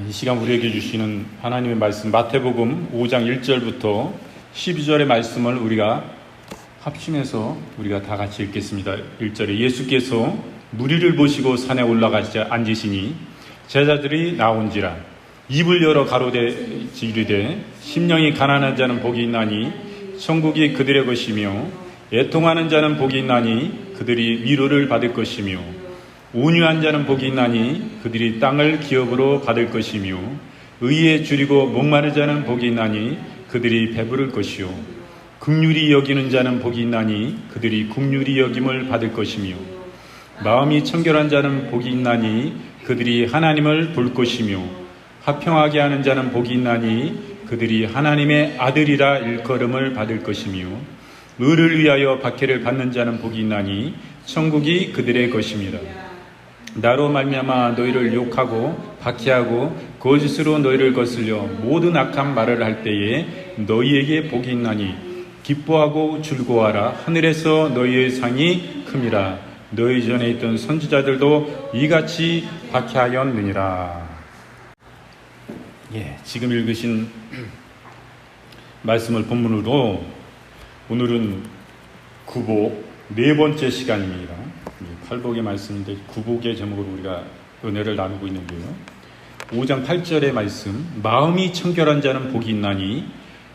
이 시간 우리에게 주시는 하나님의 말씀 마태복음 5장 1절부터 12절의 말씀을 우리가 합심해서 우리가 다 같이 읽겠습니다. 1절에 예수께서 무리를 보시고 산에 올라가시자 앉으시니 제자들이 나온지라 입을 열어 가로되 이르되 심령이 가난한 자는 복이 있나니 천국이 그들의 것이며 애통하는 자는 복이 있나니 그들이 위로를 받을 것이며 온유한 자는 복이 있나니 그들이 땅을 기업으로 받을 것이며 의에 줄이고 목마른 자는 복이 있나니 그들이 배부를 것이요 긍휼히 여기는 자는 복이 있나니 그들이 긍휼히 여김을 받을 것이며 마음이 청결한 자는 복이 있나니 그들이 하나님을 볼 것이며 화평하게 하는 자는 복이 있나니 그들이 하나님의 아들이라 일컬음을 받을 것이며 의를 위하여 박해를 받는 자는 복이 있나니 천국이 그들의 것입니다. 나로 말미암아 너희를 욕하고 박해하고 거짓으로 너희를 거슬려 모든 악한 말을 할 때에 너희에게 복이 있나니 기뻐하고 즐거워하라. 하늘에서 너희의 상이 큼이라. 너희 전에 있던 선지자들도 이같이 박해하였느니라. 지금 읽으신 말씀을 본문으로 오늘은 구복 네 번째 시간입니다. 팔복의 말씀인데 구복의 제목으로 우리가 은혜를 나누고 있는데요. 5장 8절의 말씀 마음이 청결한 자는 복이 있나니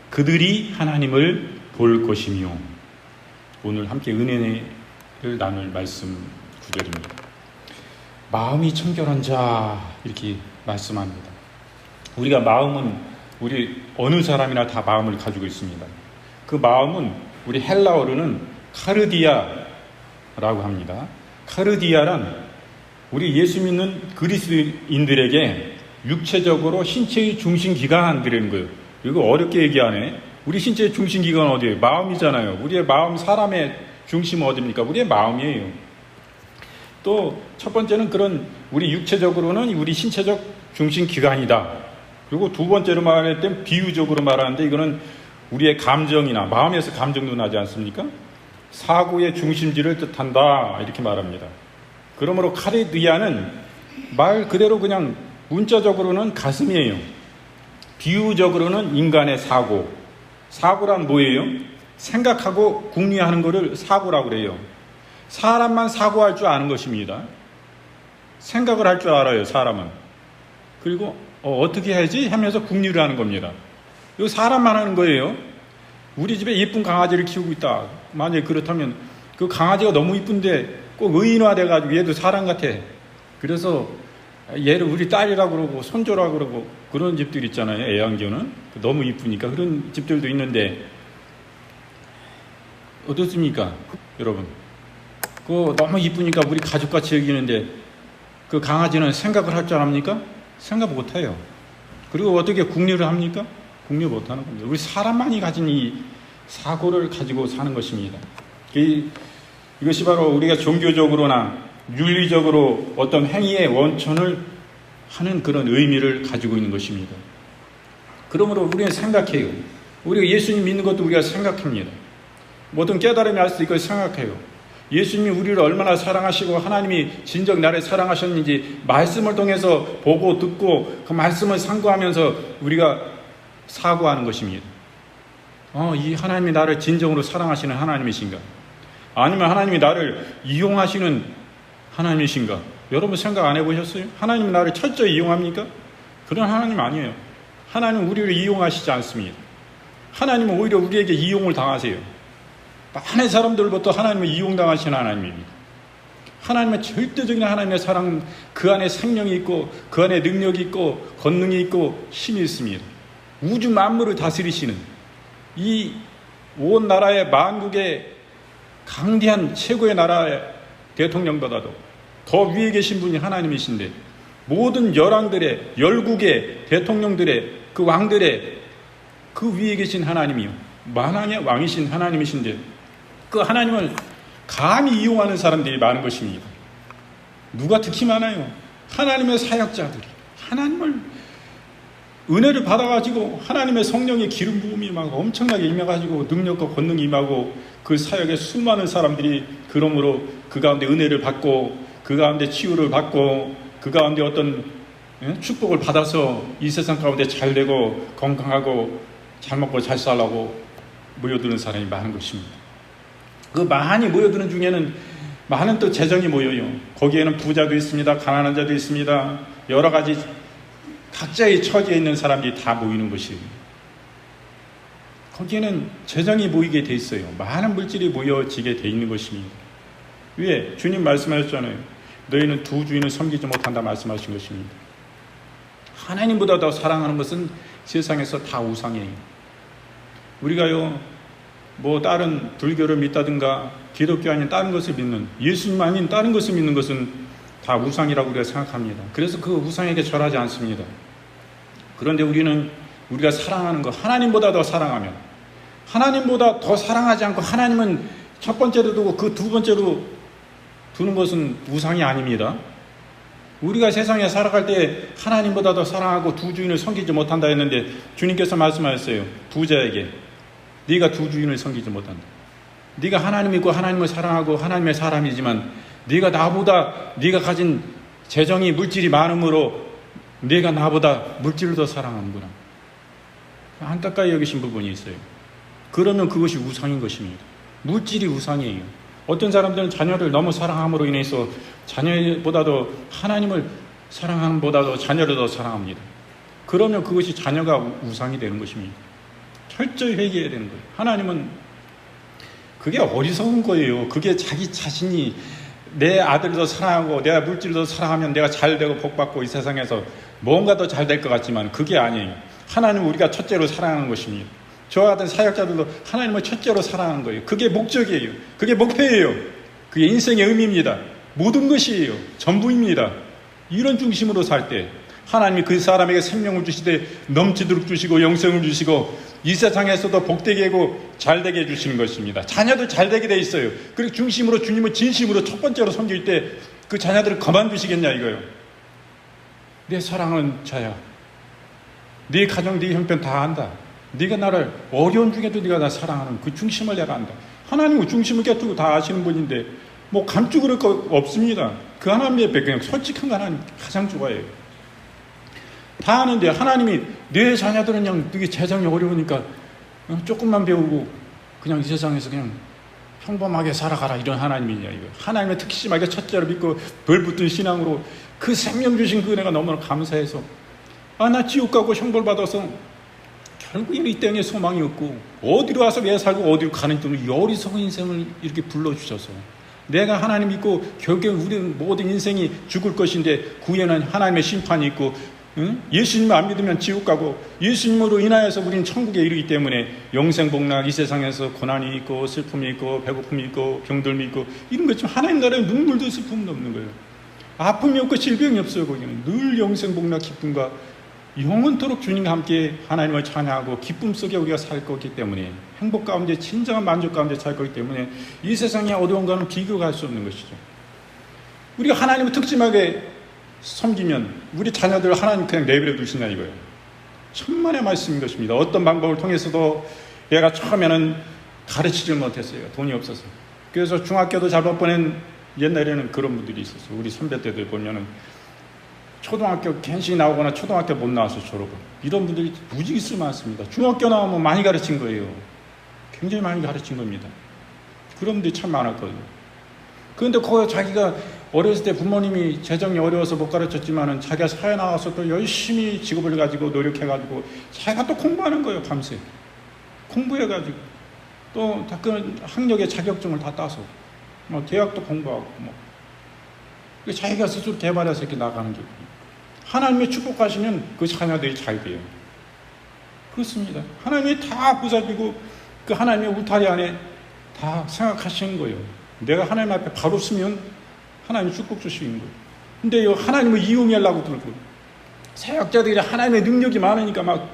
그들이 하나님을 볼 것이며 오늘 함께 은혜를 나눌 말씀 구절입니다. 마음이 청결한 자 이렇게 말씀합니다. 우리가 마음은 우리 어느 사람이나 다 마음을 가지고 있습니다. 그 마음은 우리 헬라어로는 카르디아라고 합니다. 카르디아란 우리 예수 믿는 그리스도인들에게 육체적으로 신체의 중심기관이라는 거예요. 이거 어렵게 얘기하네. 우리 신체의 중심기관은 어디예요? 마음이잖아요. 우리의 마음, 사람의 중심은 어디입니까? 우리의 마음이에요. 또 첫 번째는 그런 우리 육체적으로는 우리 신체적 중심기관이다. 그리고 두 번째로 말할 때 비유적으로 말하는데 이거는 우리의 감정이나 마음에서 감정도 나지 않습니까? 사고의 중심지를 뜻한다 이렇게 말합니다. 그러므로 카르디아는 말 그대로 그냥 문자적으로는 가슴이에요. 비유적으로는 인간의 사고. 사고란 뭐예요? 생각하고 궁리하는 것을 사고라고 그래요. 사람만 사고할 줄 아는 것입니다. 생각을 할 줄 알아요, 사람은. 그리고 어떻게 해야지 하면서 궁리를 하는 겁니다. 이거 사람만 하는 거예요. 우리 집에 예쁜 강아지를 키우고 있다. 만약에 그렇다면 그 강아지가 너무 이쁜데 꼭 의인화돼가지고 얘도 사람 같아. 그래서 얘를 우리 딸이라고 그러고 손주라고 그러고 그런 집들 있잖아요. 애완견은 너무 이쁘니까 그런 집들도 있는데 어떻습니까, 여러분? 그 너무 이쁘니까 우리 가족같이 여기는데 그 강아지는 생각을 할 줄 압니까? 생각 못해요. 그리고 어떻게 궁리를 합니까? 궁리 못하는 겁니다. 우리 사람만이 가진 이 사고를 가지고 사는 것입니다. 이것이 바로 우리가 종교적으로나 윤리적으로 어떤 행위의 원천을 하는 그런 의미를 가지고 있는 것입니다. 그러므로 우리는 생각해요. 우리가 예수님 믿는 것도 우리가 생각합니다. 모든 깨달음이 할 수 있고 생각해요. 예수님이 우리를 얼마나 사랑하시고 하나님이 진정 나를 사랑하셨는지 말씀을 통해서 보고 듣고 그 말씀을 상고하면서 우리가 사고하는 것입니다. 이 하나님이 나를 진정으로 사랑하시는 하나님이신가? 아니면 하나님이 나를 이용하시는 하나님이신가? 여러분 생각 안 해보셨어요? 하나님이 나를 철저히 이용합니까? 그런 하나님 아니에요. 하나님은 우리를 이용하시지 않습니다. 하나님은 오히려 우리에게 이용을 당하세요. 많은 사람들부터 하나님은 이용당하시는 하나님입니다. 하나님은 절대적인 하나님의 사랑, 그 안에 생명이 있고 그 안에 능력이 있고 권능이 있고 힘이 있습니다. 우주 만물을 다스리시는 이 온 나라의 만국의 강대한 최고의 나라의 대통령보다도 더 위에 계신 분이 하나님이신데 모든 열왕들의 열국의 대통령들의 그 왕들의 그 위에 계신 하나님이요 만왕의 왕이신 하나님이신데 그 하나님을 감히 이용하는 사람들이 많은 것입니다. 누가 특히 많아요? 하나님의 사역자들이 하나님을 은혜를 받아가지고 하나님의 성령의 기름 부음이 막 엄청나게 임해가지고 능력과 권능이 임하고 그 사역에 수많은 사람들이 그러므로 그 가운데 은혜를 받고 그 가운데 치유를 받고 그 가운데 어떤 축복을 받아서 이 세상 가운데 잘 되고 건강하고 잘 먹고 잘 살라고 모여드는 사람이 많은 것입니다. 그 많이 모여드는 중에는 많은 또 재정이 모여요. 거기에는 부자도 있습니다. 가난한 자도 있습니다. 여러 가지 각자의 처지에 있는 사람들이 다 모이는 것이에요. 거기에는 재정이 모이게 돼 있어요. 많은 물질이 모여지게 돼 있는 것입니다. 왜? 주님 말씀하셨잖아요. 너희는 두 주인을 섬기지 못한다 말씀하신 것입니다. 하나님보다 더 사랑하는 것은 세상에서 다 우상이에요. 우리가요, 뭐 다른 불교를 믿다든가 기독교 아닌 다른 것을 믿는, 예수님 아닌 다른 것을 믿는 것은 다 우상이라고 우리가 생각합니다. 그래서 그 우상에게 절하지 않습니다. 그런데 우리가 사랑하는 것, 하나님보다 더 사랑하면, 하나님보다 더 사랑하지 않고 하나님은 첫 번째로 두고 그 두 번째로 두는 것은 우상이 아닙니다. 우리가 세상에 살아갈 때 하나님보다 더 사랑하고 두 주인을 섬기지 못한다 했는데 주님께서 말씀하셨어요. 부자에게 네가 두 주인을 섬기지 못한다. 네가 하나님 믿고 하나님을 사랑하고 하나님의 사람이지만 네가 가진 재정이 물질이 많으므로 네가 나보다 물질을 더 사랑하는구나. 안타까이 여기신 부분이 있어요. 그러면 그것이 우상인 것입니다. 물질이 우상이에요. 어떤 사람들은 자녀를 너무 사랑함으로 인해서 자녀보다도 하나님을 사랑함보다도 자녀를 더 사랑합니다. 그러면 그것이 자녀가 우상이 되는 것입니다. 철저히 회개해야 되는 거예요. 하나님은 그게 어리석은 거예요. 그게 자기 자신이 내 아들을 더 사랑하고 내가 물질을 더 사랑하면 내가 잘 되고 복받고 이 세상에서 뭔가 더 잘 될 것 같지만 그게 아니에요. 하나님은 우리가 첫째로 사랑하는 것입니다. 저와 같은 사역자들도 하나님을 첫째로 사랑하는 거예요. 그게 목적이에요. 그게 목표예요. 그게 인생의 의미입니다. 모든 것이에요. 전부입니다. 이런 중심으로 살 때 하나님이 그 사람에게 생명을 주시되 넘치도록 주시고 영생을 주시고 이 세상에서도 복되게 하고 잘되게 해주시는 것입니다. 자녀들 잘되게 돼 있어요. 그리고 중심으로 주님을 진심으로 첫 번째로 섬길 때 그 자녀들을 가만두시겠냐 이거예요. 내 사랑은 자야. 네 가정, 네 형편 다 안다. 네가 나를 어려운 중에도 네가 나 사랑하는 그 중심을 내가 안다. 하나님은 중심을 깨뜨리고 다 아시는 분인데 뭐 감추 그럴 거 없습니다. 그 하나님의 배경 솔직한 거 하나님 가장 좋아해요. 다 아는데 하나님이 내 자녀들은 그냥 되게 재정이 어려우니까 조금만 배우고 그냥 이 세상에서 그냥 평범하게 살아가라 이런 하나님이냐 이거. 하나님의 특심하게 첫째로 믿고 벌 붙은 신앙으로 그 생명 주신 그 은혜가 너무나 감사해서 나 지옥 가고 형벌 받아서 결국에는 이 땅에 소망이 없고 어디로 와서 왜 살고 어디로 가는 이 어리석은 인생을 이렇게 불러주셔서 내가 하나님 믿고 결국에 우리 모든 인생이 죽을 것인데 구에는 하나님의 심판이 있고 예수님을 안 믿으면 지옥 가고 예수님으로 인하여서 우리는 천국에 이르기 때문에 영생복락 이 세상에서 고난이 있고 슬픔이 있고 배고픔이 있고 병들미 있고 이런 것 좀 하나님 나라에 눈물도 슬픔도 없는 거예요. 아픔이 없고 질병이 없어요. 거기는 늘 영생복락 기쁨과 영원토록 주님과 함께 하나님을 찬양하고 기쁨 속에 우리가 살 거기 때문에 행복 가운데 진정한 만족 가운데 살 거기 때문에 이 세상의 어려운 것은 비교가 할 수 없는 것이죠. 우리가 하나님을 특심하게 섬기면 우리 자녀들을 하나님 그냥 내버려 두시냐 이거예요. 천만의 말씀인 것입니다. 어떤 방법을 통해서도 얘가 처음에는 가르치지 못했어요. 돈이 없어서. 그래서 중학교도 잘 못 보낸 옛날에는 그런 분들이 있었어요. 우리 선배 때들 보면은 초등학교 갱신이 나오거나 초등학교 못 나와서 졸업을. 이런 분들이 무지개 많습니다. 중학교 나오면 많이 가르친 거예요. 굉장히 많이 가르친 겁니다. 그런 분들이 참 많았거든요. 그런데 거기 자기가 어렸을 때 부모님이 재정이 어려워서 못 가르쳤지만은 자기가 사회 나와서 또 열심히 직업을 가지고 노력해가지고 자기가 또 공부하는 거예요. 밤새 공부해가지고 또 그 학력의 자격증을 다 따서 뭐 대학도 공부하고 뭐 자기가 스스로 개발해서 이렇게 나가는 거예요. 하나님의 축복하시면 그 자녀들이 잘 돼요. 그렇습니다. 하나님이 다 보살피고 그 하나님의 울타리 안에 다 생각하시는 거예요. 내가 하나님 앞에 바로 서면 하나님이 축복 주시는 거예요. 근데 하나님을 이용하려고 들고 사역자들이 하나님의 능력이 많으니까 막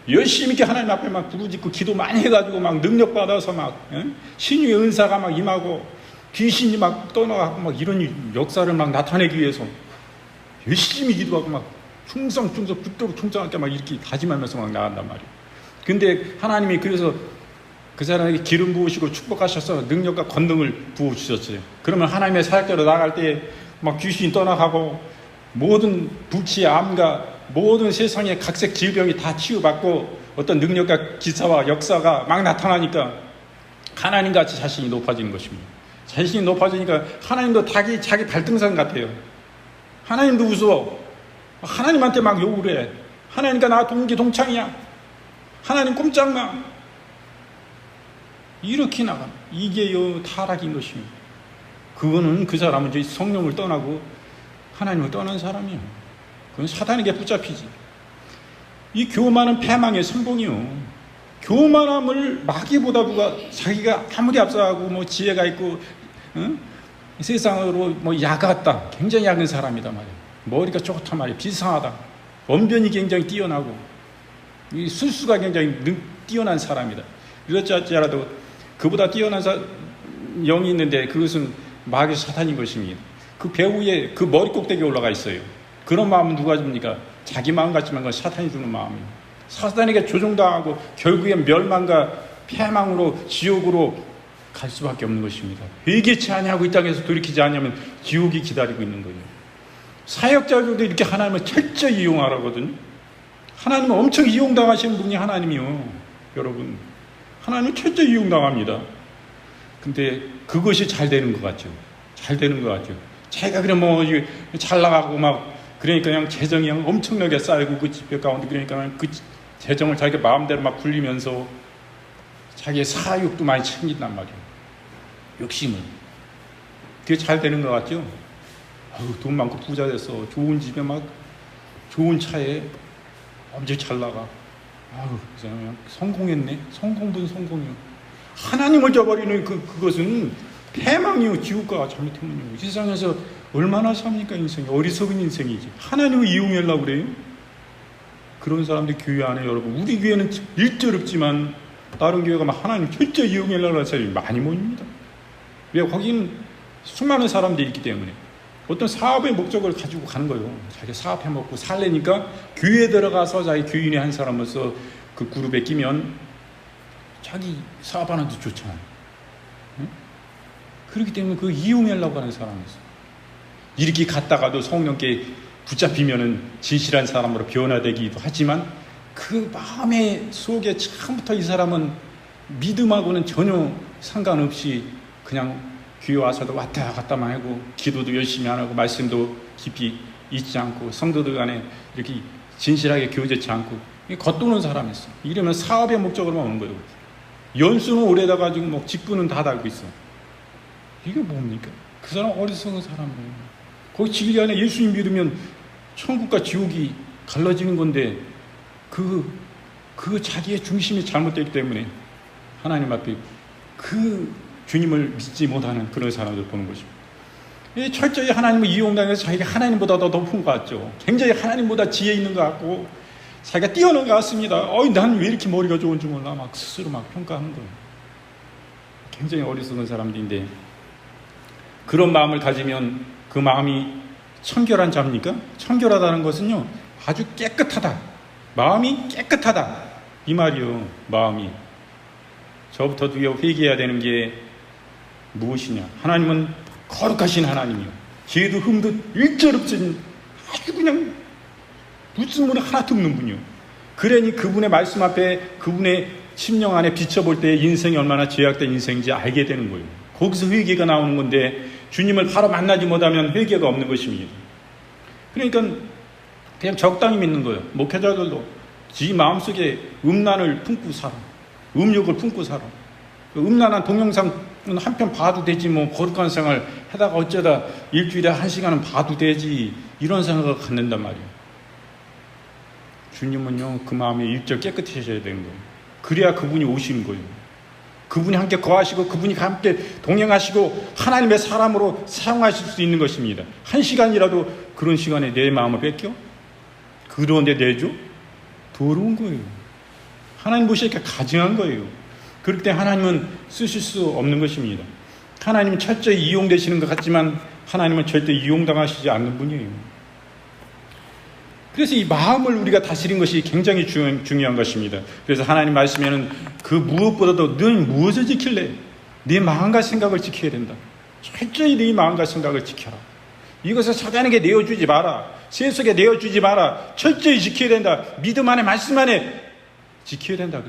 열심히 이렇게 하나님 앞에 막 부르짖고 기도 많이 해가지고 막 능력 받아서 막 신유의 은사가 막 임하고 귀신이 막 떠나가고 막 이런 역사를 막 나타내기 위해서 열심히 기도하고 막 충성 붙도록 충성할게 막 이렇게 다짐하면서 막 나간단 말이에요. 근데 하나님이 그래서 그 사람에게 기름 부으시고 축복하셔서 능력과 권능을 부어주셨어요. 그러면 하나님의 사역자로 나갈 때 막 귀신이 떠나가고 모든 불치, 암과 모든 세상의 각색 질병이 다 치유받고 어떤 능력과 기사와 역사가 막 나타나니까 하나님같이 자신이 높아지는 것입니다. 자신이 높아지니까 하나님도 자기 발등상 같아요. 하나님도 무서워. 하나님한테 막 욕을 해. 하나님과 나 동기동창이야. 하나님 꼼짝마. 이렇게 나가. 이게 타락인 것입니다. 그거는 그 사람은 이제 성령을 떠나고 하나님을 떠난 사람이에요. 그건 사단에게 붙잡히지. 이 교만은 패망의 선봉이요. 교만함을 마귀보다 누가 자기가 아무리 앞서가고 뭐 지혜가 있고 세상으로 뭐 야같다. 굉장히 약은 사람이다 말이에요. 머리가 좋단 말이에요. 비상하다. 언변이 굉장히 뛰어나고 이 술수가 굉장히 뛰어난 사람이다. 이렇지 않더라도 그보다 뛰어난 영이 있는데 그것은 마귀 사탄인 것입니다. 그 배후에 그 머리 꼭대기에 올라가 있어요. 그런 마음은 누가 줍니까? 자기 마음 같지만 그건 사탄이 주는 마음이에요. 사탄에게 조종당하고 결국엔 멸망과 패망으로 지옥으로 갈 수밖에 없는 것입니다. 회개치 아니하고 이 땅에서 돌이키지 않으면 지옥이 기다리고 있는 거예요. 사역자들도 이렇게 하나님을 철저히 이용하라거든요. 하나님은 엄청 이용당하시는 분이 하나님이요. 여러분, 하나님은 철저히 이용당합니다. 근데 그것이 잘 되는 것 같죠. 잘 되는 것 같죠. 자기가 그냥 뭐 잘 나가고 막 그러니까 그냥 재정이 그냥 엄청나게 쌓이고 그 집회 가운데 그러니까 그 재정을 자기 마음대로 막 굴리면서 자기의 사욕도 많이 챙긴단 말이에요. 욕심을. 그게 잘 되는 것 같죠? 돈 많고 부자 됐어. 좋은 집에 막 좋은 차에 엄청 잘 나가. 그냥 성공했네. 성공분 성공이요. 하나님을 저버리는 그것은 패망이요. 지옥과 잘못하면요. 이 세상에서 얼마나 삽니까 인생이. 어리석은 인생이지. 하나님을 이용하려고 그래요. 그런 사람들이 교회 안에 여러분 우리 교회는 일절없지만 다른 교회가 막 하나님 철저히 이용하려고 하는 사람이 많이 모입니다. 왜? 거기는 수많은 사람들이 있기 때문에 어떤 사업의 목적을 가지고 가는 거예요. 자기 사업해먹고 살래니까 교회에 들어가서 자기 교인의 한 사람으로서 그 그룹에 끼면 자기 사업하는 데 좋잖아요. 응? 그렇기 때문에 그 이용하려고 하는 사람이 있어요. 이렇게 갔다가도 성령께 붙잡히면은 진실한 사람으로 변화되기도 하지만 그 마음의 속에 처음부터 이 사람은 믿음하고는 전혀 상관없이 그냥 교회 와서도 왔다 갔다만 하고 기도도 열심히 안 하고 말씀도 깊이 잊지 않고 성도들 간에 이렇게 진실하게 교제치 않고 겉도는 사람이 있어. 이러면 사업의 목적으로만 오는 거예요. 연수는 오래다가 지금 뭐 직분은 다 달고 있어. 이게 뭡니까? 그 사람 어리석은 사람이에요. 거기 진리 안에 예수님 믿으면 천국과 지옥이 갈라지는 건데 그 자기의 중심이 잘못되기 때문에 하나님 앞에 그 주님을 믿지 못하는 그런 사람들 보는 것입니다. 철저히 하나님을 이용당해서 자기가 하나님보다 더 높은 것 같죠. 굉장히 하나님보다 지혜 있는 것 같고 자기가 뛰어난 것 같습니다. 난 왜 이렇게 머리가 좋은지 몰라. 막 스스로 막 평가하는 거예요. 굉장히 어리석은 사람들인데 그런 마음을 가지면 그 마음이 청결한 자입니까? 청결하다는 것은요 아주 깨끗하다. 마음이 깨끗하다 이 말이요. 마음이 저부터 우리가 회개해야 되는 게 무엇이냐? 하나님은 거룩하신 하나님이요. 죄도 흠도 일절 없으신 아주 그냥 무슨 하나도 없는 분이요. 그러니 그분의 말씀 앞에 그분의 심령 안에 비춰볼 때 인생이 얼마나 죄악된 인생인지 알게 되는 거예요. 거기서 회개가 나오는 건데 주님을 바로 만나지 못하면 회개가 없는 것입니다. 그러니까 그냥 적당히 믿는 거예요. 목회자들도 지 마음속에 음란을 품고 살아. 음욕을 품고 살아. 음란한 동영상은 한편 봐도 되지 뭐 거룩한 생활 하다가 어쩌다 일주일에 1시간은 봐도 되지 이런 생각을 갖는단 말이에요. 주님은요 그 마음이 일절 깨끗해져야 되는 거예요. 그래야 그분이 오시는 거예요. 그분이 함께 거하시고 그분이 함께 동행하시고 하나님의 사람으로 사용하실 수 있는 것입니다. 1시간이라도 그런 시간에 내 마음을 뺏겨? 그런데 내줘? 더러운 거예요. 하나님 보시니까 가증한 거예요. 그럴 때 하나님은 쓰실 수 없는 것입니다. 하나님은 철저히 이용되시는 것 같지만 하나님은 절대 이용당하시지 않는 분이에요. 그래서 이 마음을 우리가 다스리는 것이 굉장히 중요한 것입니다. 그래서 하나님 말씀에는 그 무엇보다도 너는 무엇을 지킬래? 네 마음과 생각을 지켜야 된다. 철저히 네 마음과 생각을 지켜라. 이것을 사단에게 내어주지 마라. 세속에 내어주지 마라. 철저히 지켜야 된다. 믿음 안에 말씀 안에 지켜야 된다.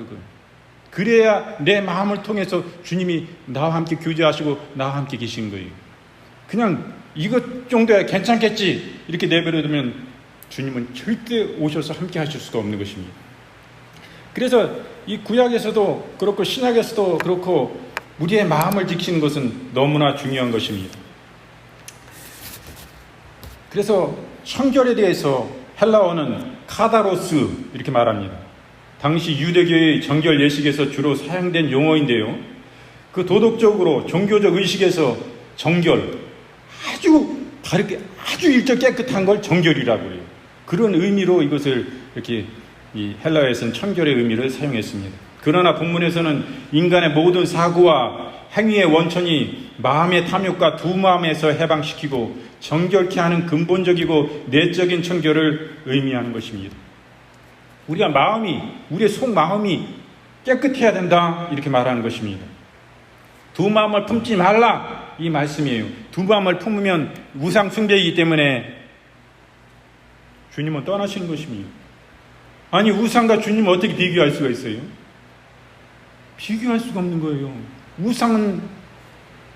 그래야 내 마음을 통해서 주님이 나와 함께 교제하시고 나와 함께 계신 거예요. 그냥 이것 정도야 괜찮겠지 이렇게 내버려두면 주님은 절대 오셔서 함께 하실 수가 없는 것입니다. 그래서 이 구약에서도 그렇고 신약에서도 그렇고 우리의 마음을 지키는 것은 너무나 중요한 것입니다. 그래서 청결에 대해서 헬라어는 카다로스 이렇게 말합니다. 당시 유대교의 정결 예식에서 주로 사용된 용어인데요. 그 도덕적으로 종교적 의식에서 정결, 아주 다르게 아주 일적 깨끗한 걸 정결이라고 해요. 그런 의미로 이것을 이렇게 이 헬라어에서는 청결의 의미를 사용했습니다. 그러나 본문에서는 인간의 모든 사고와 행위의 원천이 마음의 탐욕과 두 마음에서 해방시키고 정결케 하는 근본적이고 내적인 청결을 의미하는 것입니다. 우리가 우리의 속마음이 깨끗해야 된다 이렇게 말하는 것입니다. 두 마음을 품지 말라 이 말씀이에요. 두 마음을 품으면 우상 숭배이기 때문에 주님은 떠나시는 것입니다. 아니 우상과 주님을 어떻게 비교할 수가 있어요? 비교할 수가 없는 거예요. 우상은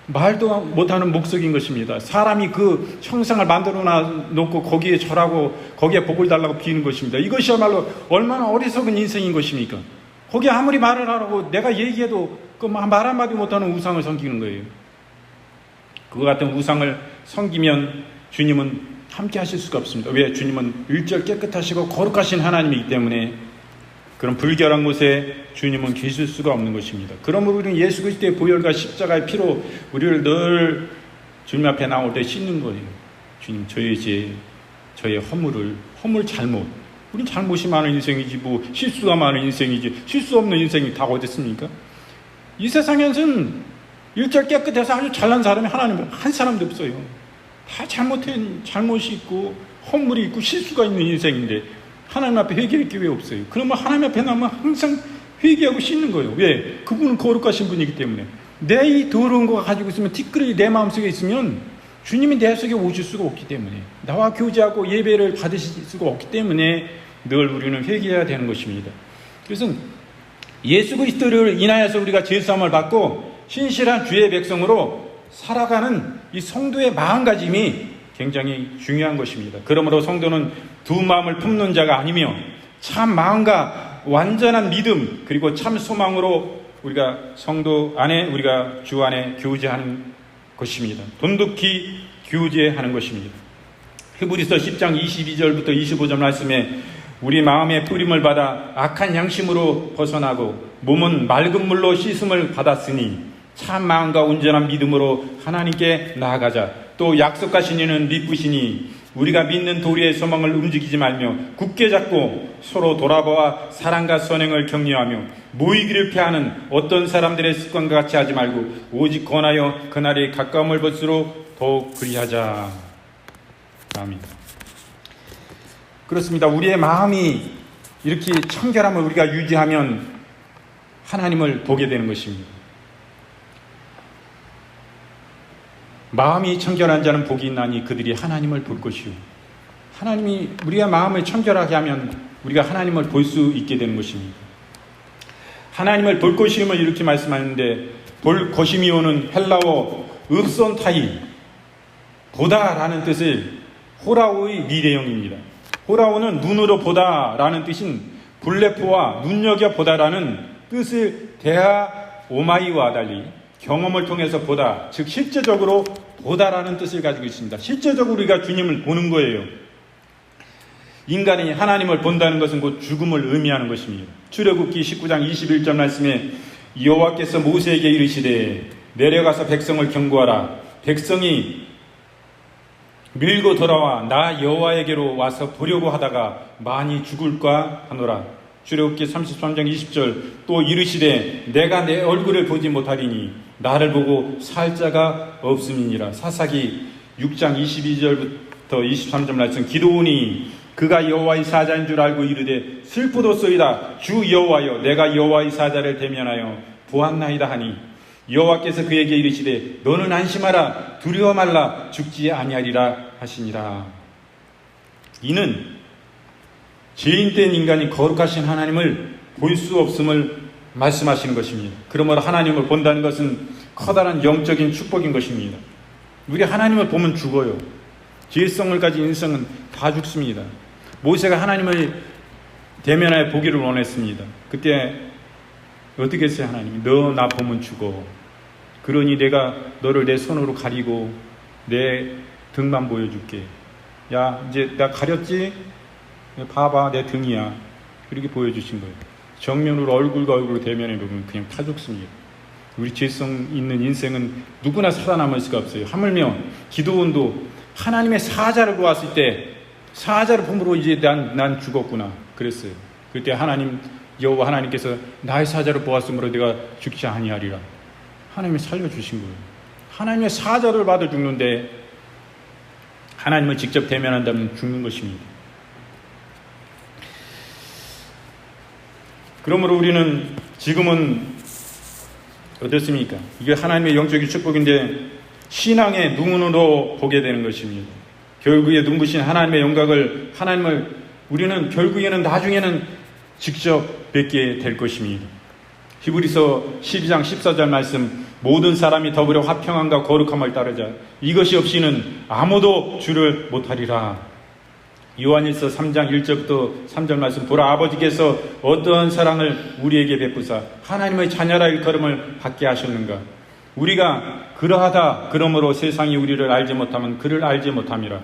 말도 못하는 목석인 것입니다. 사람이 그 형상을 만들어 놓고 거기에 절하고 거기에 복을 달라고 비는 것입니다. 이것이야말로 얼마나 어리석은 인생인 것입니까? 거기에 아무리 말을 하라고 내가 얘기해도 그 말 한마디 못하는 우상을 섬기는 거예요. 그와 같은 우상을 섬기면 주님은 함께 하실 수가 없습니다. 왜? 주님은 일절 깨끗하시고 거룩하신 하나님이기 때문에 그런 불결한 곳에 주님은 계실 수가 없는 것입니다. 그러므로 우리는 예수 그리스도의 보혈과 십자가의 피로 우리를 늘 주님 앞에 나올 때 씻는 거예요. 주님 저의 죄, 저의 허물 잘못. 우린 잘못이 많은 인생이지 뭐 실수가 많은 인생이지 실수 없는 인생이 다 어디 있습니까? 이 세상에는 일절 깨끗해서 아주 잘난 사람이 하나님 한 사람도 없어요. 다 잘못이 있고 허물이 있고 실수가 있는 인생인데 하나님 앞에 회개할 게 왜 없어요? 그러면 하나님 앞에 나면 항상 회개하고 씻는 거예요. 왜? 그분은 거룩하신 분이기 때문에. 내 이 더러운 거 가지고 있으면 티끌이 내 마음속에 있으면 주님이 내 속에 오실 수가 없기 때문에 나와 교제하고 예배를 받으실 수가 없기 때문에 늘 우리는 회개해야 되는 것입니다. 그래서 예수 그리스도를 인하여서 우리가 죄사함을 받고 신실한 주의 백성으로 살아가는 이 성도의 마음가짐이 굉장히 중요한 것입니다. 그러므로 성도는 두 마음을 품는 자가 아니며 참 마음과 완전한 믿음 그리고 참 소망으로 우리가 성도 안에 우리가 주 안에 교제하는 것입니다. 돈독히 교제하는 것입니다. 히브리서 10장 22절부터 25절 말씀에 우리 마음의 뿌림을 받아 악한 양심으로 벗어나고 몸은 맑은 물로 씻음을 받았으니 참 마음과 온전한 믿음으로 하나님께 나아가자. 또 약속하신 이는 믿으시니 우리가 믿는 도리의 소망을 움직이지 말며 굳게 잡고 서로 돌아보아 사랑과 선행을 격려하며 모이기를 피하는 어떤 사람들의 습관과 같이 하지 말고 오직 권하여 그날의 가까움을 볼수록 더욱 그리하자. 아멘. 그렇습니다. 우리의 마음이 이렇게 청결함을 우리가 유지하면 하나님을 보게 되는 것입니다. 마음이 청결한 자는 복이 있나니 그들이 하나님을 볼 것이요. 하나님이 우리가 마음을 청결하게 하면 우리가 하나님을 볼 수 있게 되는 것입니다. 하나님을 볼 것이음을 이렇게 말씀하는데 볼 것이미오는 헬라어 읍선타이 보다라는 뜻을 호라오의 미래형입니다. 호라오는 눈으로 보다라는 뜻인 블레포와 눈여겨보다라는 뜻을 대하 오마이와 달리 경험을 통해서 보다, 즉 실제적으로 보다라는 뜻을 가지고 있습니다. 실제적으로 우리가 주님을 보는 거예요. 인간이 하나님을 본다는 것은 곧 죽음을 의미하는 것입니다. 출애굽기 19장 21절 말씀에 여호와께서 모세에게 이르시되 내려가서 백성을 경고하라. 백성이 밀고 돌아와 나 여호와에게로 와서 보려고 하다가 많이 죽을까 하노라. 출애굽기 33장 20절 또 이르시되 내가 내 얼굴을 보지 못하리니 나를 보고 살 자가 없음이니라. 사사기 6장 22절부터 23절 말씀 기도오니 그가 여호와의 사자인 줄 알고 이르되 슬프도소이다. 주 여호와여 내가 여호와의 사자를 대면하여 보았나이다 하니 여호와께서 그에게 이르시되 너는 안심하라 두려워 말라 죽지 아니하리라 하시니라. 이는 죄인된 인간이 거룩하신 하나님을 볼 수 없음을 말씀하시는 것입니다. 그러므로 하나님을 본다는 것은 커다란 영적인 축복인 것입니다. 우리 하나님을 보면 죽어요. 죄성을 가진 인생은 다 죽습니다. 모세가 하나님을 대면하여 보기를 원했습니다. 그때 어떻게 했어요? 하나님이 너 나 보면 죽어. 그러니 내가 너를 내 손으로 가리고 내 등만 보여줄게. 야, 이제 나 가렸지? 봐봐, 내 등이야. 이렇게 보여주신 거예요. 정면으로 얼굴과 얼굴로 대면해 보면 그냥 타 죽습니다. 우리 죄성 있는 인생은 누구나 살아남을 수가 없어요. 하물며 기도원도 하나님의 사자를 보았을 때 사자를 품으로 이제 난 죽었구나 그랬어요. 그때 하나님 여호와 하나님께서 나의 사자를 보았으므로 내가 죽지 아니하리라. 하나님이 살려주신 거예요. 하나님의 사자를 받아 죽는데 하나님을 직접 대면한다면 죽는 것입니다. 그러므로 우리는 지금은 어떻습니까? 이게 하나님의 영적인 축복인데 신앙의 눈으로 보게 되는 것입니다. 결국에 눈부신 하나님의 영광을 우리는 결국에는 나중에는 직접 뵙게 될 것입니다. 히브리서 12장 14절 말씀, 모든 사람이 더불어 화평함과 거룩함을 따르자 이것이 없이는 아무도 주를 못하리라. 요한일서 3장 1절부터 3절 말씀, 보라 아버지께서 어떠한 사랑을 우리에게 베푸사 하나님의 자녀라 일컬음을 받게 하셨는가. 우리가 그러하다 그러므로 세상이 우리를 알지 못하면 그를 알지 못함이라.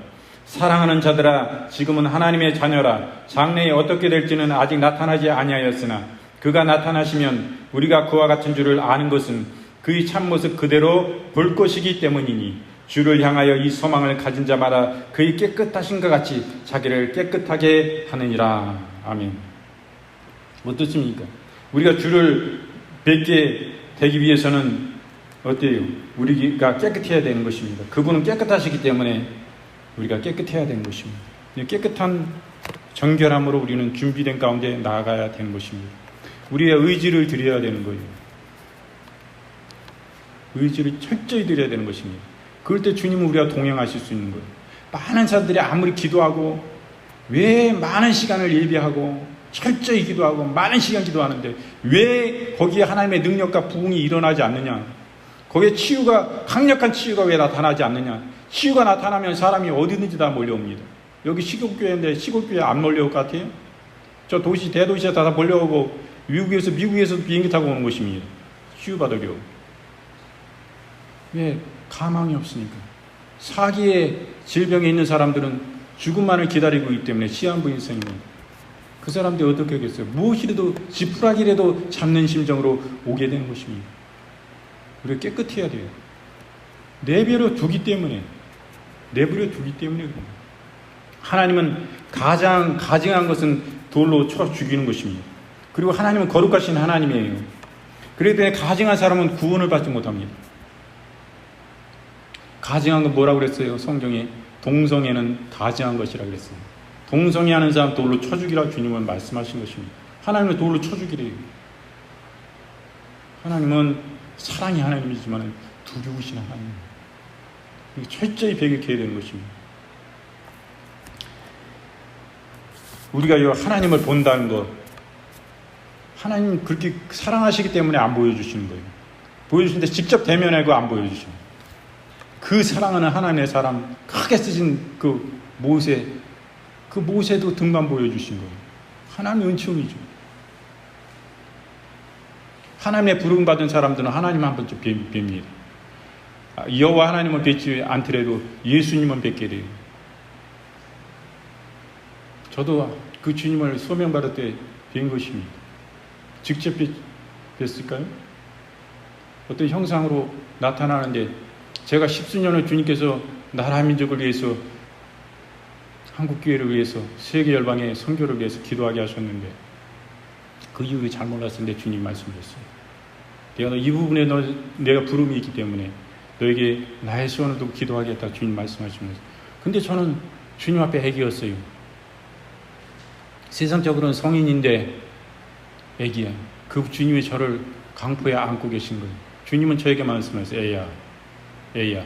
사랑하는 자들아, 지금은 하나님의 자녀라. 장래에 어떻게 될지는 아직 나타나지 아니하였으나 그가 나타나시면 우리가 그와 같은 줄을 아는 것은 그의 참모습 그대로 볼 것이기 때문이니 주를 향하여 이 소망을 가진 자마다 그의 깨끗하신 것 같이 자기를 깨끗하게 하느니라. 아멘. 어떻습니까? 우리가 주를 뵙게 되기 위해서는 어때요? 우리가 깨끗해야 되는 것입니다. 그분은 깨끗하시기 때문에 우리가 깨끗해야 되는 것입니다. 깨끗한 정결함으로 우리는 준비된 가운데 나아가야 되는 것입니다. 우리의 의지를 드려야 되는 거예요. 의지를 철저히 드려야 되는 것입니다. 그럴 때 주님은 우리가 동행하실 수 있는 거예요. 많은 사람들이 아무리 기도하고 왜 많은 시간을 예비하고 철저히 기도하고 많은 시간 기도하는데 왜 거기에 하나님의 능력과 부흥이 일어나지 않느냐? 거기에 강력한 치유가 왜 나타나지 않느냐? 치유가 나타나면 사람이 어디든지 다 몰려옵니다. 여기 시골교회인데 시골교회 안 몰려올 것 같아요? 저 대도시에 다 몰려오고 미국에서 비행기 타고 오는 것입니다. 치유받으려고. 왜? 가망이 없으니까. 사기의 질병에 있는 사람들은 죽음만을 기다리고 있기 때문에 시한부 인생입니다. 그 사람들이 어떻게 하겠어요? 무엇이라도 지푸라기라도 잡는 심정으로 오게 되는 것입니다. 우리가 깨끗해야 돼요. 내버려 두기 때문에 그래요. 하나님은 가장 가증한 것은 돌로 쳐 죽이는 것입니다. 그리고 하나님은 거룩하신 하나님이에요. 그렇기 때문에 가증한 사람은 구원을 받지 못합니다. 가증한 건 뭐라고 그랬어요? 성경에 동성애는 가증한 것이라고 그랬어요. 동성애하는 사람 돌로 쳐 죽이라 주님은 말씀하신 것입니다. 하나님은 돌로 쳐 죽이래요. 하나님은 사랑의 하나님이지만 두려우신 하나님. 철저히 배격해야 되는 것입니다. 우리가 이 하나님을 본다는 것, 하나님 그렇게 사랑하시기 때문에 안 보여주시는 거예요. 보여주시는데 직접 대면하고 안 보여주시는 거예요. 그 사랑하는 하나님의 사람, 크게 쓰신 그 모세도 등만 보여주신 거예요. 하나님의 은총이죠. 하나님의 부름받은 사람들은 하나님 한 번쯤 뵙니다. 여호와 하나님은 뵙지 않더라도 예수님은 뵙게 돼요. 저도 그 주님을 소명받을 때 뵌 것입니다. 직접 뵀을까요? 어떤 형상으로 나타나는데 제가 10수년을 주님께서 나라 민족을 위해서 한국교회를 위해서 세계 열방의 선교를 위해서 기도하게 하셨는데 그 이유를 잘 몰랐는데 주님 말씀하셨어요. 내가 이 부분에 내가 부름이 있기 때문에 너에게 나의 소원을 두고 기도하겠다 주님 말씀하시면서. 근데 저는 주님 앞에 애기였어요. 세상적으로는 성인인데 애기야. 그 주님이 저를 강포에 안고 계신 거예요. 주님은 저에게 말씀하셨어요. 애야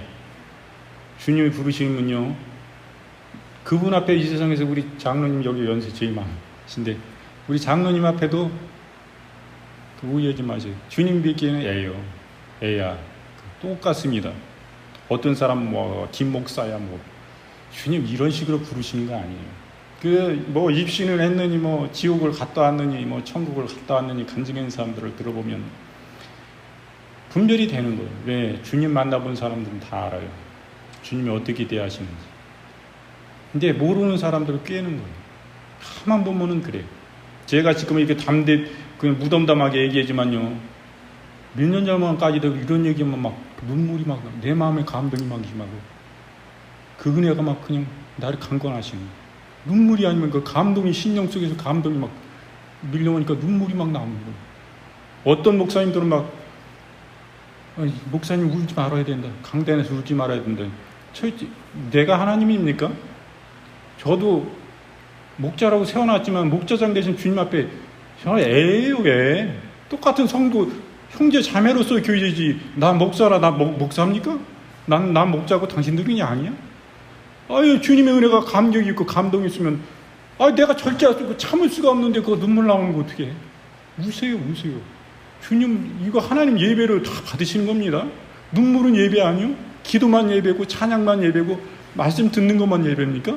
주님이 부르시면요 그분 앞에 이 세상에서 우리 장로님 여기 연세 제일 많으신데 우리 장로님 앞에도 오해하지 마세요. 주님 뵙기에는 애야. 똑같습니다. 어떤 사람 김 목사야 주님 이런 식으로 부르시는 거 아니에요. 입신을 했느니 지옥을 갔다 왔느니 천국을 갔다 왔느니 간증한 사람들을 들어보면 분별이 되는 거예요. 왜? 주님 만나본 사람들은 다 알아요. 주님이 어떻게 대하시는지. 근데 모르는 사람들을 꿰는 거예요. 가만 보면은 그래요. 제가 지금 이렇게 그냥 무덤덤하게 얘기하지만요. 몇 년 전까지도 이런 얘기하면 막 눈물이 막 내 마음에 감동이 막 임하고 그 은혜가 막 그냥 나를 강권하시는 거예요. 눈물이 아니면 그 감동이 신령 속에서 감동이 막 밀려오니까 눈물이 막 나오는 거예요. 어떤 목사님들은 막 목사님 울지 말아야 된다. 강단에서 울지 말아야 된다. 내가 하나님입니까? 저도 목자라고 세워놨지만 목자장 대신 주님 앞에 애예요. 왜? 똑같은 성도 형제 자매로서 교제지. 나 목사라 나 목사입니까? 난 목자고 당신들이 아니야? 주님의 은혜가 감격이 있고 감동이 있으면 내가 절제 참을 수가 없는데 그거 눈물 나오는 거 어떻게 해? 우세요. 주님 이거 하나님 예배를 다 받으시는 겁니다. 눈물은 예배 아니요? 기도만 예배고 찬양만 예배고 말씀 듣는 것만 예배입니까?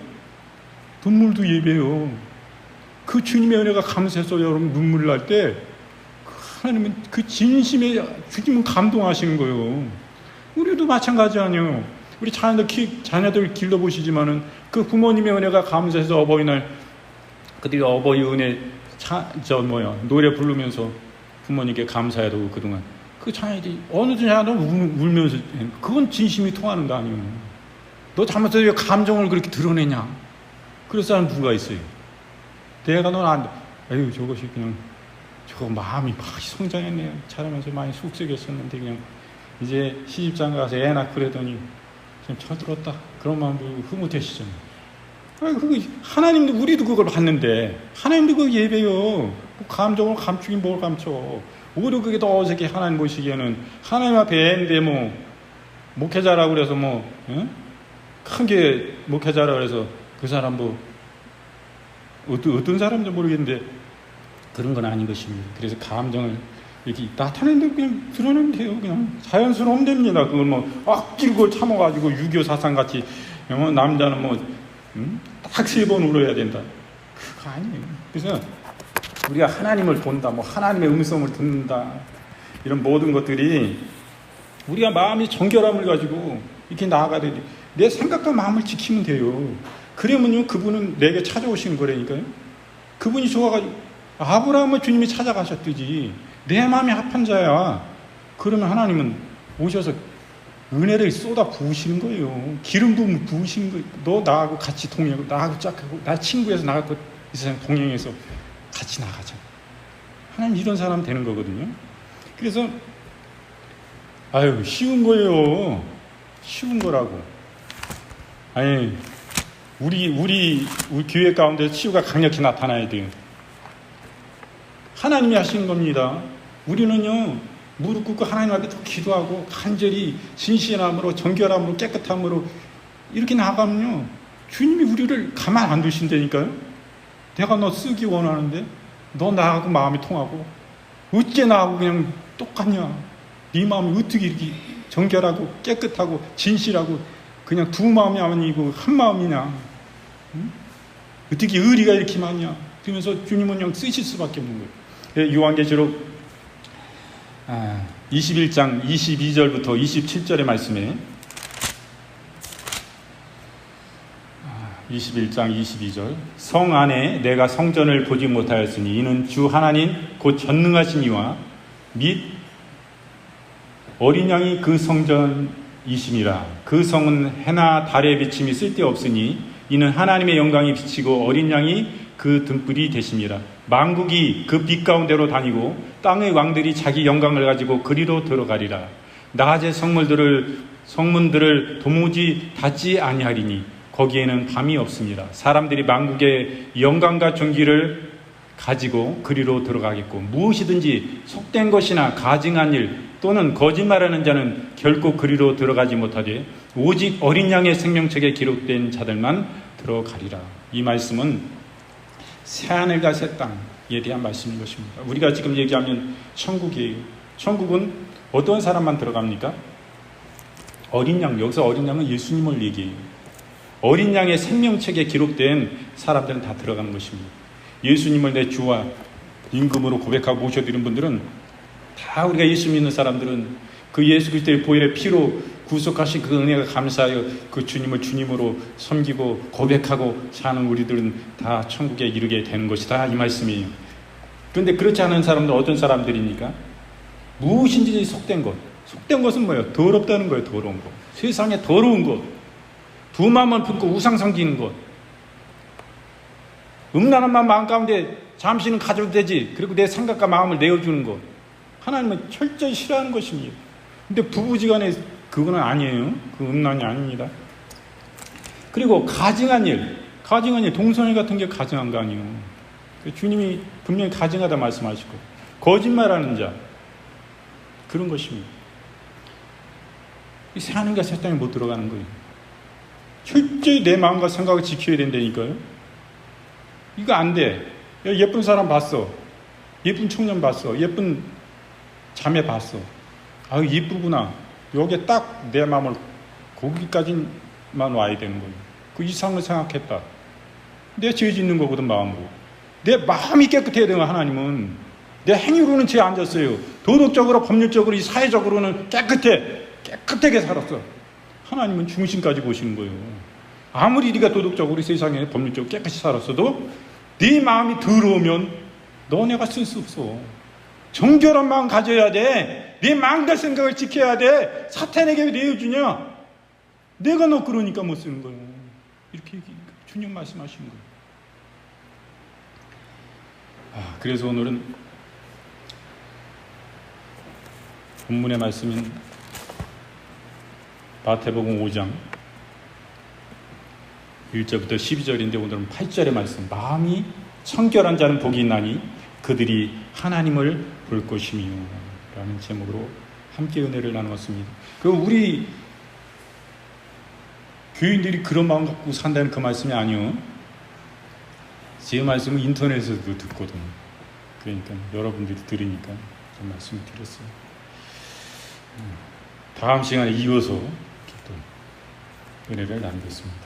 눈물도 예배요. 그 주님의 은혜가 감사해서 여러분 눈물 날 때 하나님은 그 진심에 주님은 감동하시는 거예요. 우리도 마찬가지 아니에요. 우리 자녀들 길러보시지만은 그 부모님의 은혜가 감사해서 어버이날 그들이 어버이 은혜 노래 부르면서 부모님께 감사해도 그동안 그 자녀들이 어느 자녀도 울면서 그건 진심이 통하는 거 아니에요. 너 잘못해서 왜 감정을 그렇게 드러내냐? 그럴 사람 누가 있어요? 내가 저것이 그냥 저거 마음이 막 성장했네요. 자라면서 많이 속썩였었는데 그냥 이제 시집장 가서 애 낳고 그러더니 좀 쳐들었다. 그런 마음도 흐뭇해지잖아요. 하나님도 우리도 그걸 봤는데 하나님도 그거 예배요. 감정을 감추긴 뭘 감춰. 오히려 그게 더 어색해. 하나님 보시기에는 하나님 앞에 애인데 목회자라고 그래서 크게 목회자라고 그래서 그 사람 어떤 사람인지 모르겠는데 그런 건 아닌 것입니다. 그래서 감정을 이렇게 나타내는데 그냥 드러내면 돼요. 그냥 자연스러우면 됩니다. 그걸 악기를 그걸 참아가지고 6.25 사상같이 남자는 딱 3번 울어야 된다. 그거 아니에요. 그래서 우리가 하나님을 본다, 하나님의 음성을 듣는다, 이런 모든 것들이 우리가 마음이 정결함을 가지고 이렇게 나아가야 돼. 내 생각과 마음을 지키면 돼요. 그러면요, 그분은 내게 찾아오시는 거라니까요. 그분이 좋아가지고 아브라함을 주님이 찾아가셨듯이 내 마음이 합한 자야. 그러면 하나님은 오셔서 은혜를 쏟아 부으시는 거예요. 기름 부음 부으시는 거예요. 너 나하고 같이 동행하고 나하고 짝하고 나 친구에서 나하고 이 세상 동행해서 같이 나가자. 하나님 이런 사람 되는 거거든요. 그래서 쉬운 거예요. 쉬운 거라고. 우리 교회 가운데 치유가 강력히 나타나야 돼요. 하나님이 하시는 겁니다. 우리는요, 무릎 꿇고 하나님 앞에 더 기도하고 간절히 진실함으로 정결함으로 깨끗함으로 이렇게 나가면요, 주님이 우리를 가만 안 두신다니까요. 내가 너 쓰기 원하는데 너 나하고 마음이 통하고 어째 나하고 그냥 똑같냐? 네 마음이 어떻게 이렇게 정결하고 깨끗하고 진실하고 그냥 두 마음이 아니고 한 마음이냐? 응? 어떻게 의리가 이렇게 많냐? 그러면서 주님은 그냥 쓰실 수밖에 없는 거예요. 요한계시록 21장 22절부터 27절의 말씀에 21장 22절 성 안에 내가 성전을 보지 못하였으니 이는 주 하나님 곧 전능하신 이와 및 어린 양이 그 성전이심이라. 그 성은 해나 달의 비침이 쓸데없으니 이는 하나님의 영광이 비치고 어린 양이 그 등불이 되심이라. 만국이 그 빛 가운데로 다니고 땅의 왕들이 자기 영광을 가지고 그리로 들어가리라. 낮의 성문들을 도무지 닫지 아니하리니 거기에는 밤이 없습니다. 사람들이 만국의 영광과 존귀를 가지고 그리로 들어가겠고 무엇이든지 속된 것이나 가증한 일 또는 거짓말하는 자는 결코 그리로 들어가지 못하되 오직 어린 양의 생명책에 기록된 자들만 들어가리라. 이 말씀은 새하늘과 새 땅에 대한 말씀인 것입니다. 우리가 지금 얘기하면 천국이에요. 천국은 어떤 사람만 들어갑니까? 어린 양, 여기서 어린 양은 예수님을 얘기해요. 어린 양의 생명책에 기록된 사람들은 다 들어가는 것입니다. 예수님을 내 주와 임금으로 고백하고 모셔드린 분들은 다, 우리가 예수 믿는 사람들은 그 예수 그리스도의 보혈의 피로 구속하신 그 은혜가 감사하여 그 주님을 주님으로 섬기고 고백하고 사는 우리들은 다 천국에 이르게 되는 것이다, 이 말씀이에요. 그런데 그렇지 않은 사람들은 어떤 사람들입니까? 무엇인지 속된 것. 속된 것은 뭐예요? 더럽다는 거예요. 더러운 것. 세상에 더러운 것. 두 마음을 품고 우상 섬기는 것. 음란한 마음 가운데 잠시는 가져도 되지. 그리고 내 생각과 마음을 내어주는 것. 하나님은 철저히 싫어하는 것입니다. 근데 부부지간에 그거는 아니에요. 그 음란이 아닙니다. 그리고 가증한 일, 동성애 같은 게 가증한 거 아니에요. 주님이 분명히 가증하다 말씀하시고, 거짓말하는 자, 그런 것입니다. 이 새하늘과 새 땅에 못 들어가는 거예요. 철저히 내 마음과 생각을 지켜야 된다니까요. 이거 안 돼. 예쁜 사람 봤어. 예쁜 청년 봤어. 예쁜 자매 봤어. 아유, 이쁘구나. 여기에 딱 내 마음을, 거기까지만 와야 되는 거예요. 그 이상을 생각했다. 내 죄 짓는 거거든, 마음으로. 내 마음이 깨끗해야 되는 하나님은. 내 행위로는 죄 안 졌어요. 도덕적으로, 법률적으로, 이 사회적으로는 깨끗하게 살았어. 하나님은 중심까지 보시는 거예요. 아무리 네가 도덕적으로, 세상에 법률적으로 깨끗이 살았어도 네 마음이 더러우면 너네가 쓸 수 없어. 정결한 마음 가져야 돼. 네 마음과 생각을 지켜야 돼. 사탄에게 왜 내어주냐? 내가 너 그러니까 못 쓰는 거예요. 이렇게 주님 말씀하시는 거예요. 그래서 오늘은 본문의 말씀인 마태복음 5장 1절부터 12절인데 오늘은 8절의 말씀. 마음이 청결한 자는 복이 있나니 그들이 하나님을 볼 것이며 라는 제목으로 함께 은혜를 나누었습니다. 우리 교인들이 그런 마음 갖고 산다는 그 말씀이 아니요. 제 말씀은 인터넷에서도 듣거든요. 그러니까 여러분들이 들으니까 그런 말씀을 드렸어요. 다음 시간에 이어서 또 은혜를 나누겠습니다.